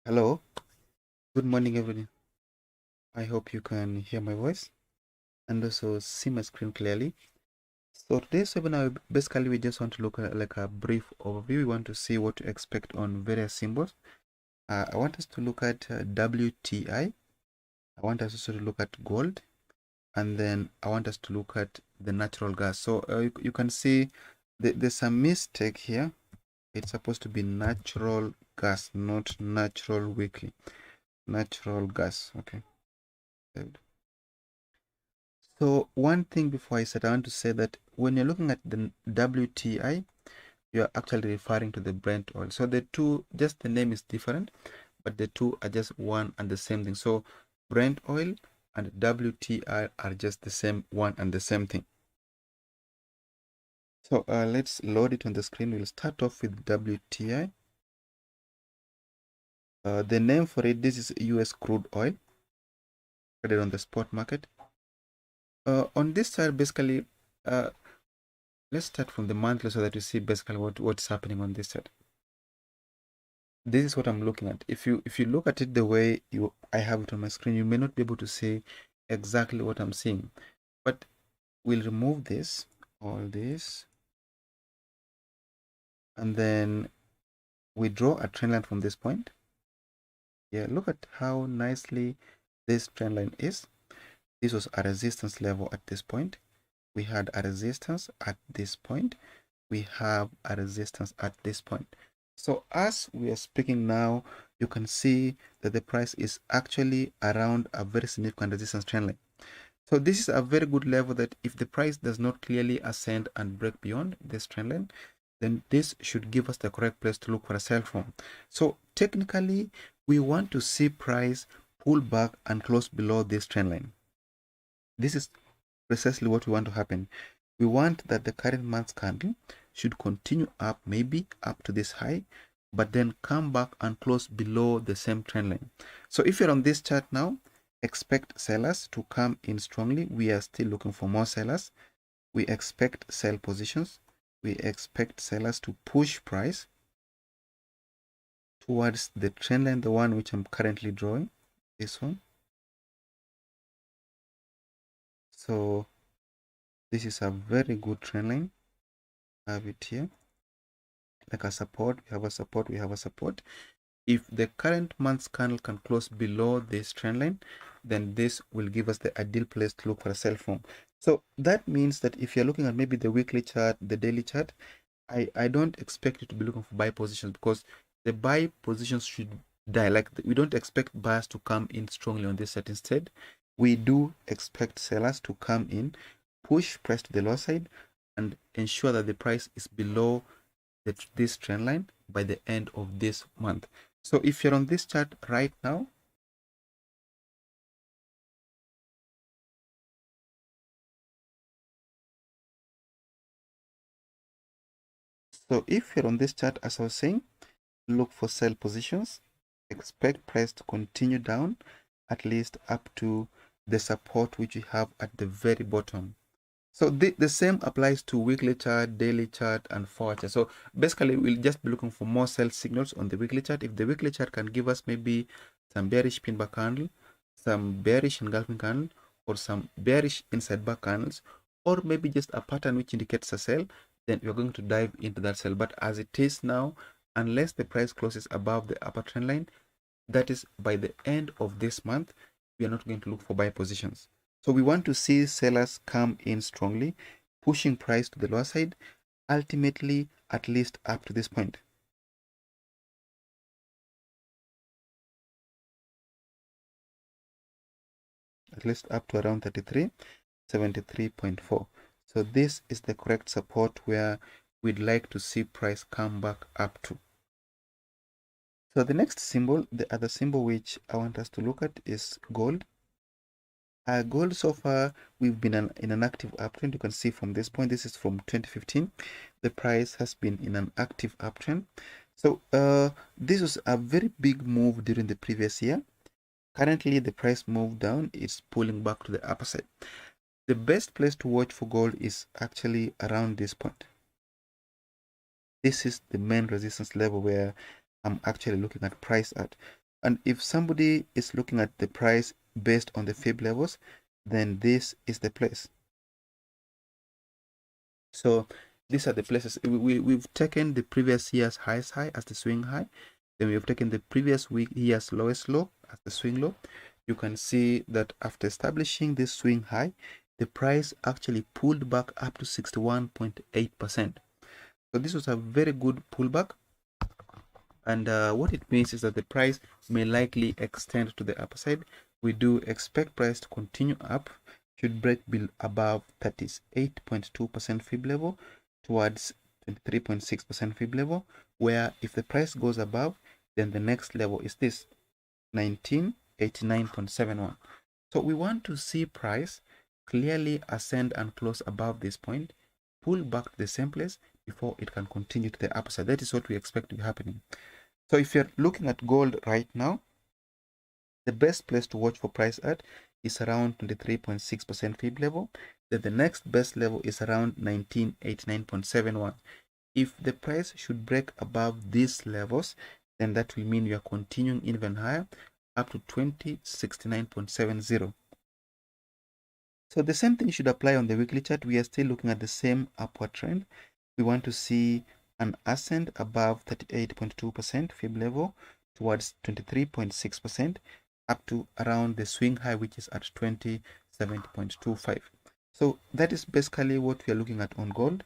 Hello, good morning everyone. I hope you can hear my voice and also see my screen clearly. So today's webinar, basically we just want to look at like a brief overview. We want to see what to expect on various symbols. I want us to look at WTI. I want us also to look at gold, and then I want us to look at the natural gas. So you can see there's a mistake here. It's supposed to be natural gas, not natural weekly. Natural gas. Okay. So one thing before I start, I want to say that when you're looking at the WTI, you're actually referring to the Brent oil. So the two, just the name is different, but the two are just one and the same thing. So Brent oil and WTI are just the same one and the same thing. So let's load it on the screen. We'll start off with WTI. The name for it, this is US crude oil traded on the spot market. On this side, basically, let's start from the monthly so that you see basically what's happening on this side. This is what I'm looking at. If you look at it the way I have it on my screen, you may not be able to see exactly what I'm seeing. But we'll remove this, all this, and then we draw a trend line from this point. Yeah, look at how nicely this trend line is. This was a resistance level at this point. We had a resistance at this point. We have a resistance at this point. So as we are speaking now, you can see that the price is actually around a very significant resistance trend line. So this is a very good level that if the price does not clearly ascend and break beyond this trend line, then this should give us the correct place to look for a sell from. So technically, we want to see price pull back and close below this trend line. This is precisely what we want to happen. We want that the current month's candle should continue up, maybe up to this high, but then come back and close below the same trend line. So if you're on this chart now, expect sellers to come in strongly. We are still looking for more sellers. We expect sell positions. We expect sellers to push price towards the trend line, the one which I'm currently drawing, this one. So this is a very good trend line. I have it here. Like a support, we have a support, we have a support. If the current month's candle can close below this trend line, then this will give us the ideal place to look for a sell from. So that means that if you're looking at maybe the weekly chart, the daily chart, I don't expect you to be looking for buy positions, because the buy positions should die. Like we don't expect buyers to come in strongly on this set. Instead, we do expect sellers to come in, push price to the low side, and ensure that the price is below this trend line by the end of this month. So if you're on this chart right now, as I was saying, look for sell positions, expect price to continue down at least up to the support which we have at the very bottom. So the same applies to weekly chart, daily chart, and forward chart. So basically, we'll just be looking for more sell signals on the weekly chart. If the weekly chart can give us maybe some bearish pin bar candle, some bearish engulfing candle, or some bearish inside bar candles, or maybe just a pattern which indicates a sell, then we're going to dive into that sell. But as it is now, unless the price closes above the upper trend line, that is by the end of this month, we are not going to look for buy positions. So we want to see sellers come in strongly, pushing price to the lower side, ultimately at least up to this point. At least up to around 33.73.4. So this is the correct support where we'd like to see price come back up to. So the next symbol, the other symbol which I want us to look at, is gold. Gold, so far we've been in an active uptrend. You can see from this point, this is from 2015, the price has been in an active uptrend. So this was a very big move during the previous year. Currently the price moved down, it's pulling back to the upper side. The best place to watch for gold is actually around this point. This is the main resistance level where I'm actually looking at price at. And if somebody is looking at the price based on the fib levels, then this is the place. So these are the places. We've taken the previous year's highest high as the swing high. Then we've taken the previous year's lowest low as the swing low. You can see that after establishing this swing high, the price actually pulled back up to 61.8%. So this was a very good pullback. And what it means is that the price may likely extend to the upper side. We do expect price to continue up, should break above 38.2% fib level towards 23.6% fib level, where if the price goes above, then the next level is this 1989.71. So we want to see price clearly ascend and close above this point, pull back to the same place before it can continue to the upside. That is what we expect to be happening. So if you're looking at gold right now, the best place to watch for price at is around 23.6% fib level. Then the next best level is around 1989.71. If the price should break above these levels, then that will mean we are continuing even higher up to 2069.70. So the same thing should apply on the weekly chart. We are still looking at the same upward trend. We want to see an ascent above 38.2% fib level towards 23.6% up to around the swing high, which is at 2070.25. So that is basically what we are looking at on gold.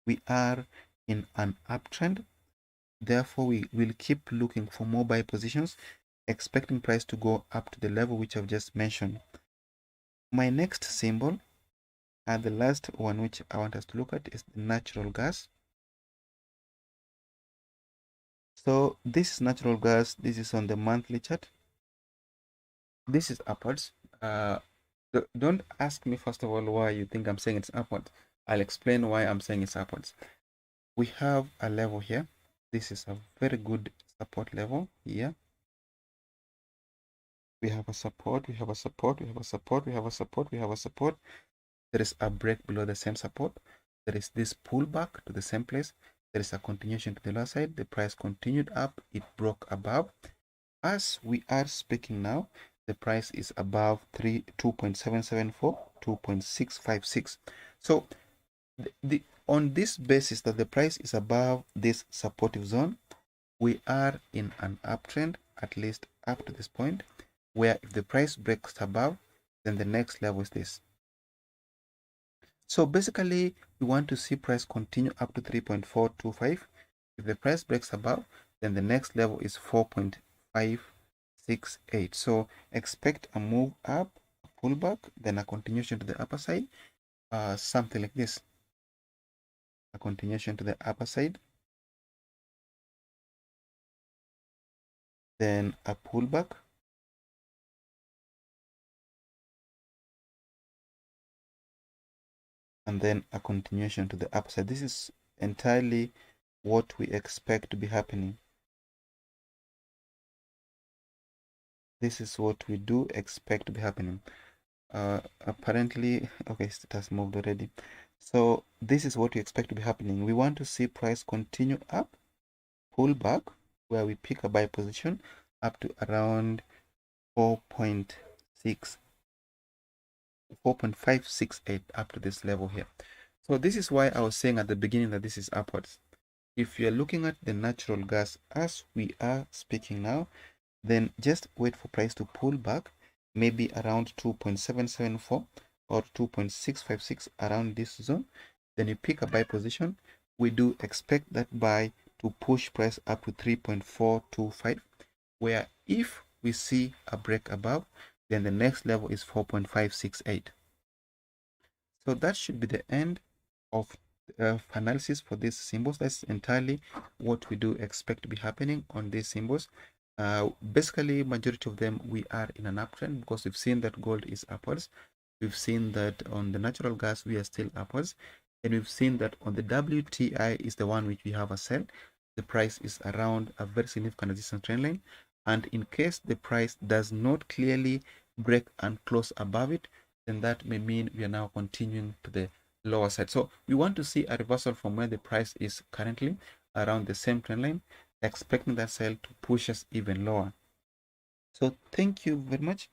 We are in an uptrend. Therefore, we will keep looking for more buy positions, expecting price to go up to the level which I've just mentioned. My next symbol, and the last one which I want us to look at, is the natural gas. So this is natural gas. This is on the monthly chart. This is upwards. Don't ask me first of all why you think I'm saying it's upwards. I'll explain why I'm saying it's upwards. We have a level here. This is a very good support level here. We have a support, we have a support, we have a support, we have a support, we have a support. There is a break below the same support. There is this pullback to the same place. There is a continuation to the lower side. The price continued up. It broke above. As we are speaking now, the price is above 2.774, 2.656. So on this basis that the price is above this supportive zone, we are in an uptrend, at least up to this point, where if the price breaks above, then the next level is this. So basically, we want to see price continue up to 3.425. If the price breaks above, then the next level is 4.568. So expect a move up, a pullback, then a continuation to the upper side, something like this. A continuation to the upper side, then a pullback, and then a continuation to the upside. This is entirely what we expect to be happening. This is what we do expect to be happening. Apparently, okay, it has moved already. So this is what we expect to be happening. We want to see price continue up, pull back, where we pick a buy position up to around 4.568 up to this level here. So this is why I was saying at the beginning that this is upwards. If you're looking at the natural gas as we are speaking now, then just wait for price to pull back, maybe around 2.774 or 2.656, around this zone. Then you pick a buy position. We do expect that buy to push price up to 3.425, where if we see a break above, then the next level is 4.568. So that should be the end of analysis for these symbols. That's entirely what we do expect to be happening on these symbols. Basically, majority of them we are in an uptrend because we've seen that gold is upwards. We've seen that on the natural gas we are still upwards, and we've seen that on the WTI is the one which we have a sell. The price is around a very significant resistance trend line, and in case the price does not clearly break and close above it, then that may mean we are now continuing to the lower side. So we want to see a reversal from where the price is currently around the same trend line, expecting that sell to push us even lower. So thank you very much.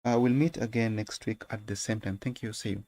We'll meet again next week at the same time. Thank you. See you.